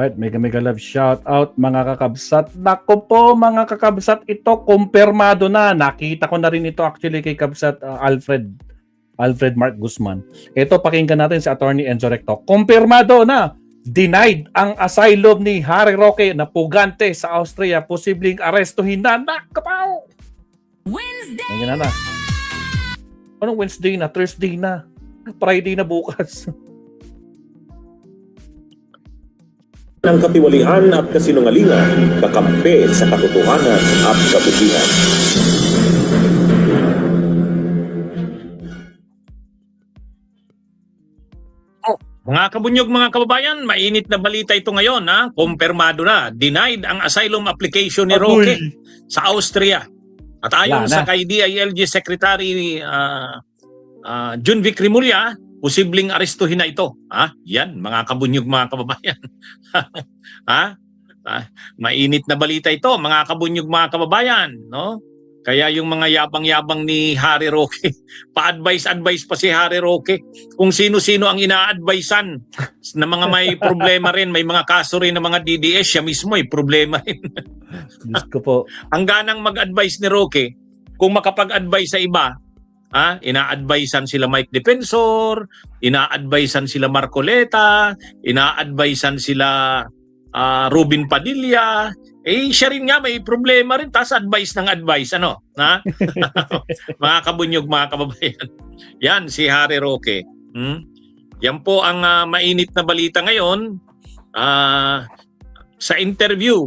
Alright, mega love shout out mga kakabsat. Nako po mga kakabsat, ito kumpirmado na. Nakita ko na rin ito actually kay kabsat Alfred Mark Guzman. Ito pakinggan natin sa Attorney Enzo Recto. Kumpirmado na. Denied ang asylum ni Harry Roque na pugante sa Austria. Posibleng arestuhin na. Nakapaw! Wednesday! Ngayon na. Anong Wednesday na? Thursday na. Friday na bukas. Ng katiwalian at kasinungalingan, kakampi sa katotohanan at kabutihan. Mga kabunyog, mga kababayan, mainit na balita ito ngayon, ha? Kumpirmado na, denied ang asylum application ni Roque sa Austria. At ayon sa kay DILG Secretary Jun Vic Rimulya, posibleng arestuhin na ito. Ha? Yan, mga kabunyog, mga kababayan. Ha? Mainit na balita ito, mga kabunyog, mga kababayan. No? Kaya yung mga yabang-yabang ni Harry Roque, pa-advise pa si Harry Roque kung sino-sino ang ina-advisean na mga may problema rin, may mga kaso rin ng mga DDS, siya mismo ay problema rin. Diyos ko po. Ang ganang mag-advise ni Roque, kung makapag-advise sa iba, ina-advisean sila Mike Defensor, ina-advisean sila Marcoleta, ina-advisean sila Robin Padilla, siya rin nga may problema rin, tas advice ng advice, ano? Ha? Mga kabunyog, mga kababayan. Yan, si Harry Roque. Yan po ang mainit na balita ngayon. Sa interview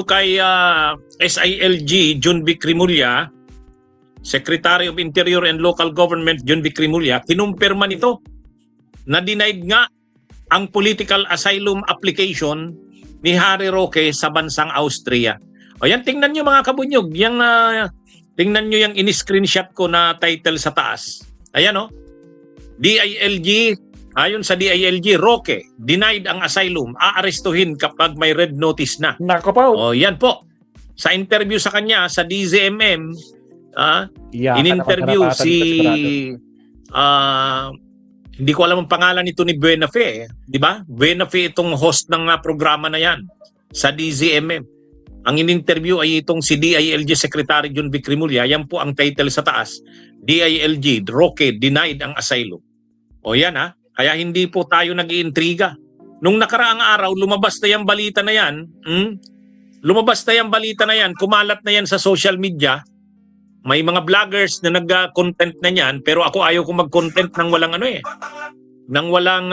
kay SILG, Jun Vic Rimulya, Secretary of Interior and Local Government, Jun Vic Rimulya, kinumpirma nito na denied nga ang political asylum application ni Harry Roque sa bansang Austria. O yan, tingnan nyo mga kabunyog. Tingnan nyo yung in-screenshot ko na title sa taas. Ayan o. DILG, ayon sa DILG, Roque, denied ang asylum. Aarestuhin kapag may red notice na. Nakapaw. O yan po. Sa interview sa kanya, sa DZMM, in-interview si... hindi ko alam ang pangalan nito ni Buenafe, di ba? Buenafe itong host ng programa na yan sa DZMM. Ang in-interview ay itong si DILG Secretary Jun Vic Rimulya. Yan po ang title sa taas. DILG, Roque denied ang asylum. O yan ha, kaya hindi po tayo nag-iintriga. Nung nakaraang araw, lumabas na yung balita na yan. Kumalat na yan sa social media. May mga vloggers na nag-content na niyan, pero ako ayaw kong mag-content ng walang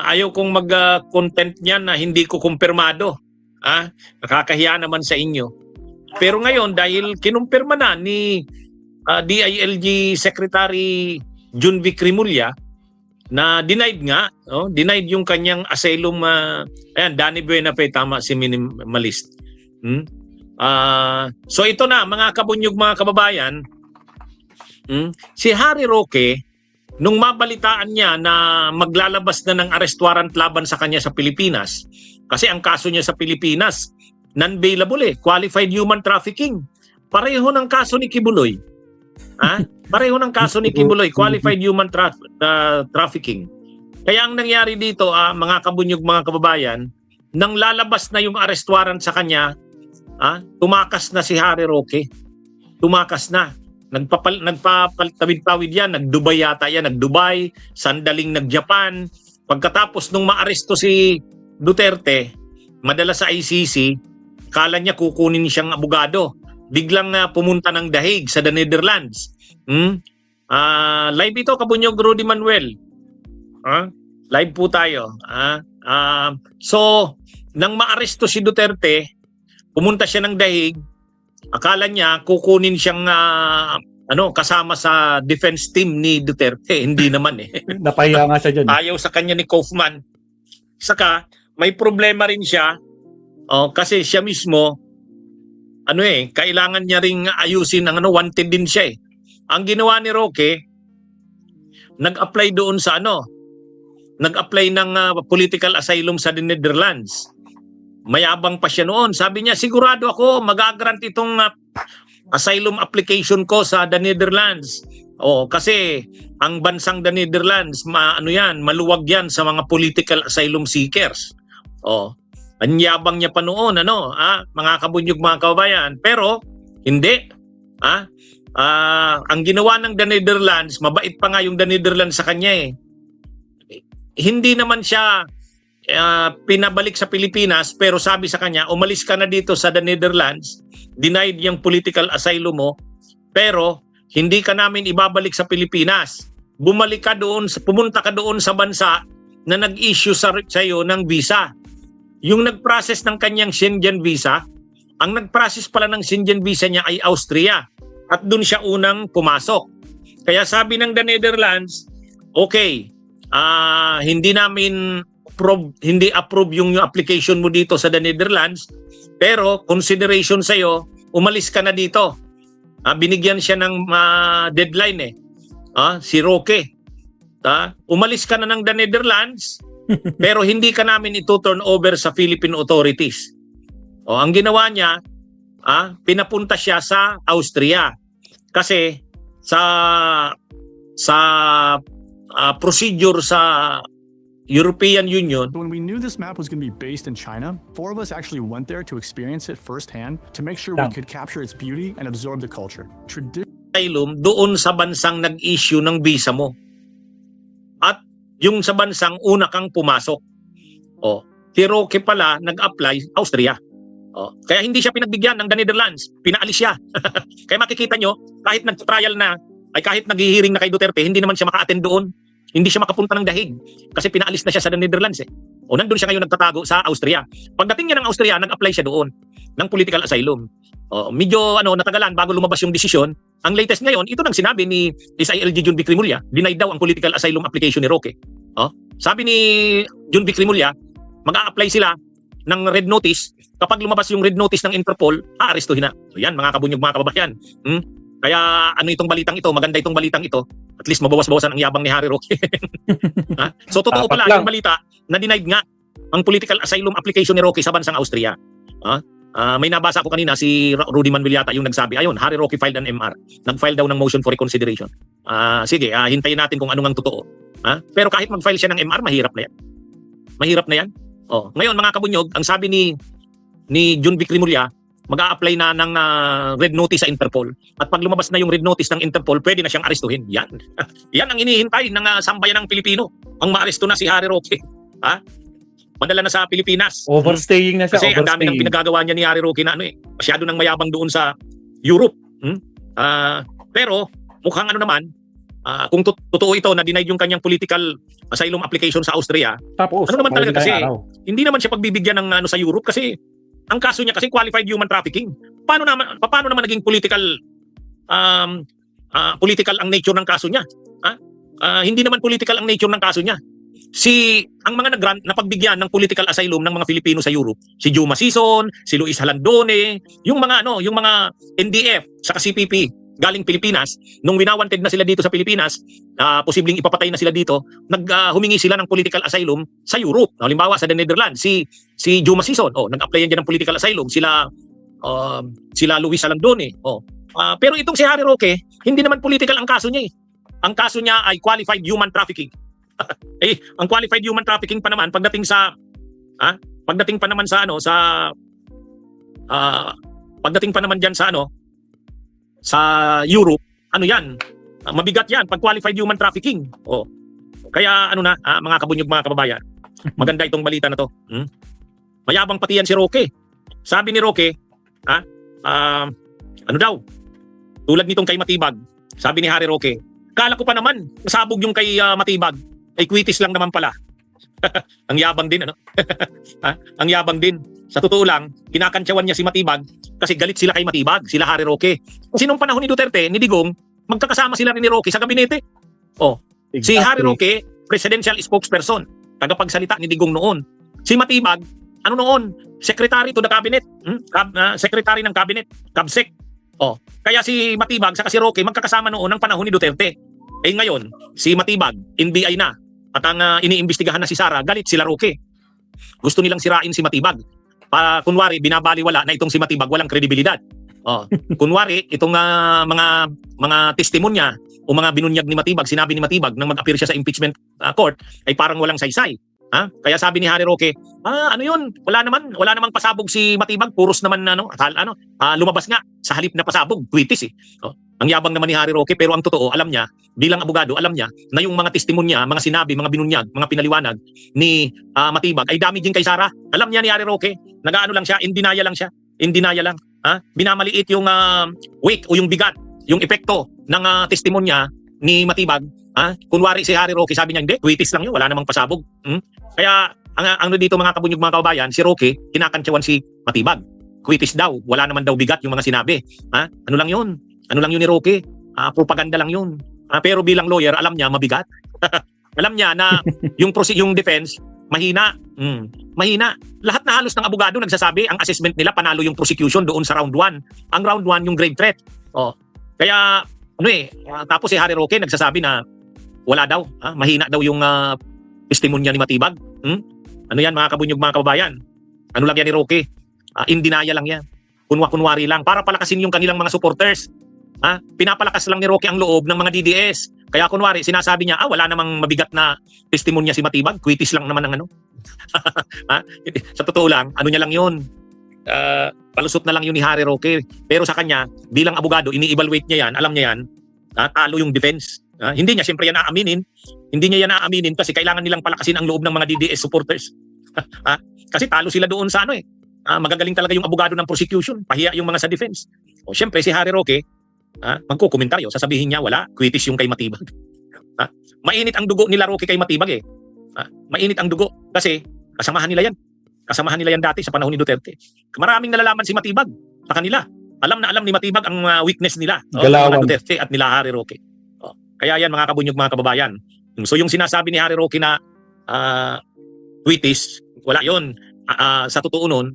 ayaw kong mag-content niyan na hindi ko kumpirmado. Nakakahiya naman sa inyo. Pero ngayon, dahil kinumpirma na ni DILG Secretary Jun Vic Rimulya na denied nga, denied yung kanyang asylum, Danny Buenafe, tama si minimalist. So ito na mga kabunyog, mga kababayan, si Harry Roque, nung mabalitaan niya na maglalabas na ng arrest warrant laban sa kanya sa Pilipinas, kasi ang kaso niya sa Pilipinas, non-bailable qualified human trafficking. Pareho ng kaso ni Kibuloy. Pareho ng kaso ni Kibuloy, qualified human trafficking. Kaya ang nangyari dito, mga kabunyog, mga kababayan, nang lalabas na yung arrest warrant sa kanya, tumakas na si Harry Roque. Tumakas na. Nagpapalitawid yan. Nag-Dubai yata yan. Nag-Dubai. Sandaling nag-Japan. Pagkatapos nung maaresto si Duterte, madala sa ICC, kala niya kukunin siyang abogado. Biglang pumunta ng The Hague sa the Netherlands. Live ito, kabunyog Rudy Manuel. Live po tayo. So, nang maaresto si Duterte, pumunta siya ng The Hague, akala niya kukunin siyang kasama sa defense team ni Duterte. Hindi naman Napahiya nga siya dyan. Ayaw sa kanya ni Kaufman. Saka may problema rin siya kasi siya mismo kailangan niya ring ayusin ang wanted din siya . Ang ginawa ni Roque, nag-apply doon sa nag-apply ng political asylum sa the Netherlands. Mayabang pa siya noon. Sabi niya, sigurado ako mag-grant itong asylum application ko sa the Netherlands. Kasi ang bansang the Netherlands, maluwag yan sa mga political asylum seekers. Ang yabang niya pa noon, mga kabunyog, mga kababayan. Pero, hindi. Ang ginawa ng the Netherlands, mabait pa nga yung the Netherlands sa kanya eh. Hindi naman siya pinabalik sa Pilipinas, pero sabi sa kanya, umalis ka na dito sa the Netherlands, denied yung political asylum mo, pero hindi ka namin ibabalik sa Pilipinas. Bumalik ka doon, pumunta ka doon sa bansa na nag-issue sa iyo ng visa. Yung nag-process ng kanyang Schengen visa, ang nag-process pala ng Schengen visa niya ay Austria. At doon siya unang pumasok. Kaya sabi ng the Netherlands, okay, hindi approve yung application mo dito sa the Netherlands, pero consideration sa iyo, umalis ka na dito. Binigyan siya ng deadline si Roque. Umalis ka na ng the Netherlands, pero hindi ka namin ito-turn over sa Philippine authorities. Ang ginawa niya, pinapunta siya sa Austria. Kasi sa procedure sa European Union, When we knew this map was going to be based in China, 4 of us actually went there to experience it firsthand to make sure we could capture its beauty and absorb the culture. asylum doon sa bansang nag-issue ng visa mo. At yung sa bansang una kang pumasok. Si Roque pala nag-apply Austria. Kaya hindi siya pinagbigyan ng the Netherlands, pinaalis siya. Kaya makikita nyo, kahit nag-trial na, ay kahit nag-hearing na kay Duterte, hindi naman siya maka-attend doon. Hindi siya makapunta ng dahig kasi pinaalis na siya sa the Netherlands nandun siya ngayon nagtatago sa Austria. Pagdating niya ng Austria, nag-apply siya doon ng political asylum. Medyo natagalan bago lumabas yung desisyon. Ang latest ngayon, ito nang sinabi ni SILG John Vic Rimulya, denied daw ang political asylum application ni Roque. Sabi ni John Vic Rimulya, mag-a-apply sila ng red notice. Kapag lumabas yung red notice ng Interpol, aarestuhin na. So yan, mga kabunyog, mga kababayan. Kaya itong balitang ito, maganda itong balitang ito. At least mabawas-bawasan ang yabang ni Harry Roque. So totoo pala yung balita na denied nga ang political asylum application ni Roque sa bansang Austria. May nabasa ko kanina, si Rudy Manvillata yung nagsabi, ayun, Harry Roque filed an MR. Nag-file daw ng motion for reconsideration. Sige, hintayin natin kung ano ngang totoo. Pero kahit mag-file siya ng MR, mahirap na yan. Mahirap na yan. Ngayon, mga kabunyog, ang sabi ni John Vic Rimulya, mag-a-apply na ng red notice sa Interpol. At pag lumabas na yung red notice ng Interpol, pwede na siyang arestuhin. Yan. Yan ang inihintay ng sambayan ng Pilipino. Ang maaresto na si Harry Roque. Madala na sa Pilipinas. Overstaying na siya. Kasi ang dami ng pinagagawa niya ni Harry Roque na masyado nang mayabang doon sa Europe. Pero mukhang naman, kung totoo ito na denied yung kanyang political asylum application sa Austria, Tapos, naman talaga kasi, hindi naman siya pagbibigyan ng sa Europe kasi ang kaso niya kasi qualified human trafficking. Paano naman naging political ang nature ng kaso niya? Hindi naman political ang nature ng kaso niya. Ang mga nag-grant na pagbigyan ng political asylum ng mga Filipino sa Europe, si Juma Sison, si Luis Halandone, yung mga NDF sa CPP galing Pilipinas, nung winawanted na sila dito sa Pilipinas, posibleng ipapatay na sila dito, humingi sila ng political asylum sa Europe. Halimbawa sa the Netherlands, si Juma Sison, nag-applyan dyan ng political asylum, sila Luis Halandone. Pero itong si Harry Roque, hindi naman political ang kaso niya. Ang kaso niya ay qualified human trafficking. Ang qualified human trafficking pa naman pagdating pa naman diyan sa Europe, yan? Mabigat yan pag qualified human trafficking. Kaya mga kabunyog, mga kababayan, maganda itong balita na to. Mayabang pati yan si Roque. Sabi ni Roque, tulad nitong kay Matibag, sabi ni Harry Roque, kala ko pa naman nasabog yung kay Matibag, ay kwitis lang naman pala. Ang yabang din, Ang yabang din. Sa totoo lang, kinakantsawan niya si Matibag kasi galit sila kay Matibag, sila Harry Roque. Kasi nung panahon ni Duterte, ni Digong, magkakasama sila rin ni Roque sa gabinete. Exactly. Si Harry Roque, presidential spokesperson, tagapagsalita ni Digong noon. Si Matibag, noon? Secretary to the cabinet. Secretary ng cabinet, CABSEC. Kaya si Matibag sa si Roque, magkakasama noon ng panahon ni Duterte. Ngayon, si Matibag, NBI na, at ang iniimbestigahan na si Sara, galit sila Roque. Gusto nilang sirain si Matibag. Kunwari, binabaliwala na itong si Matibag walang kredibilidad. Kunwari, itong mga testimonya o mga binunyag ni Matibag, sinabi ni Matibag nang mag-appear siya sa impeachment court ay parang walang saysay. Kaya sabi ni Harry Roque, ano yun? Wala namang pasabog si Matibag, puros naman lumabas nga sa halip na pasabog, tweetis eh. Ang yabang naman ni Harry Roque, pero ang totoo, alam niya, bilang abogado, alam niya na yung mga testimonya, mga sinabi, mga binunyag, mga pinaliwanag ni Matibag ay damaging kay Sara. Alam niya ni Harry Roque, nag-aano lang siya, in denial lang siya. In denial lang. Binamaliit yung weight o yung bigat, yung epekto ng testimonya ni Matibag. Kunwari si Harry Roque, sabi niya, hindi, tweetis lang yun, wala namang pasabog. Kaya, ang dito mga kabunyog, mga kababayan, si Roque, kinakantsawan si Matibag. Tweetis daw, wala naman daw bigat yung mga sinabi. Ano lang yun? Ano lang yun ni Roque? Propaganda lang yun. Pero bilang lawyer, alam niya, mabigat. Alam niya na yung defense, mahina. Mahina. Lahat na halos ng abogado nagsasabi, ang assessment nila, panalo yung prosecution doon sa round 1. Ang round 1, yung grave threat. Kaya, tapos si Harry Roque nagsasabi na wala daw, mahina daw yung testimonya ni Matibag. Ano yan mga kabunyog, mga kababayan? Ano lang yan ni Roque? In denial lang yan. Kunwari lang para palakasin yung kanilang mga supporters. Pinapalakas lang ni Roque ang loob ng mga DDS. Kaya kunwari sinasabi niya, wala namang mabigat na testimonya si Matibag, quitis lang naman ang ano. Sa totoo lang, ano niya lang yun. Palusot na lang yun ni Harry Roque. Pero sa kanya, bilang abogado, ini-evaluate niya yan, alam niya yan, talo yung defense. Hindi niya siyempre yan aaminin. Hindi niya yan aaminin kasi kailangan nilang palakasin ang loob ng mga DDS supporters. Kasi talo sila doon sa magagaling talaga yung abogado ng prosecution, pahiya yung mga sa defense. O siyempre si Harry Roque, magkukomentaryo, sasabihin niya wala, quitis yung kay Matibag. Mainit ang dugo nila Roque kay Matibag eh. Mainit ang dugo kasi kasamahan nila yan. Kasamahan nila yan dati sa panahon ni Duterte. Maraming nalalaman si Matibag sa kanila. Alam na alam ni Matibag ang weakness nila, mga Duterte at nila Harry Roque. Kaya yan mga kabunyog, mga kababayan. So yung sinasabi ni Harry Roque na tweetis, wala yon. Sa totoo nun,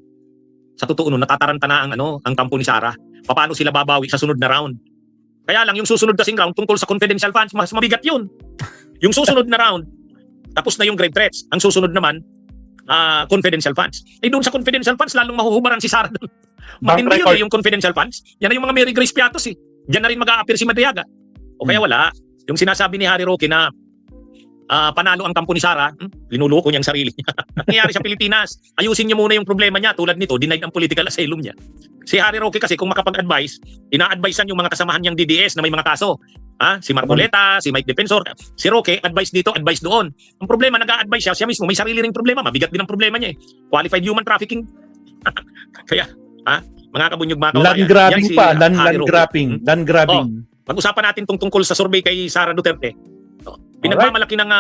natataranta na ang kampo ni Sara. Paano sila babawi sa sunod na round? Kaya lang yung susunod kasing round tungkol sa confidential funds, mas mabigat yun. Yung susunod na round, tapos na yung grave threats. Ang susunod naman, confidential funds. Doon sa confidential funds, lalong mahuhubaran si Sara doon. Matindi yun yung confidential funds. Yan na yung mga Mary Grace Piatos eh. Diyan na rin mag-a-appear si Madriaga. O kaya wala. Yung sinasabi ni Harry Roque na panalo ang kampo ni Sara, linuloko niya ang sarili niya. Nangyayari sa Pilipinas, ayusin niyo muna yung problema niya. Tulad nito, denied ang political asylum niya. Si Harry Roque kasi kung makapag-advise, ina-advisean yung mga kasamahan niyang DDS na may mga kaso. Si Marcoleta, si Mike Defensor, si Roque, advice dito, advice doon. Ang problema, nag-a-advise siya mismo, may sarili ring problema, mabigat din ang problema niya eh. Qualified human trafficking. Kaya, mga kabunyog, mga kababayan. Land grabbing pa, land grabbing. Pag-usapan natin tungkol sa survey kay Sara Duterte. Pinagmamalaki ng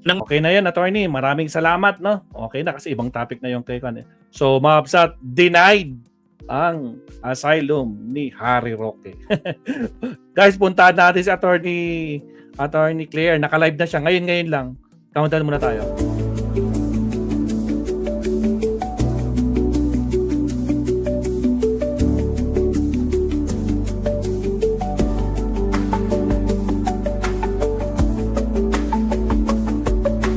Okay na yan, attorney. Maraming salamat, no? Okay na kasi ibang topic na yung kay Kan. So, mga kapsat, denied ang asylum ni Harry Roque. Guys, puntahan natin si Attorney Claire. Naka-live na siya. Ngayon lang. Countdown muna tayo.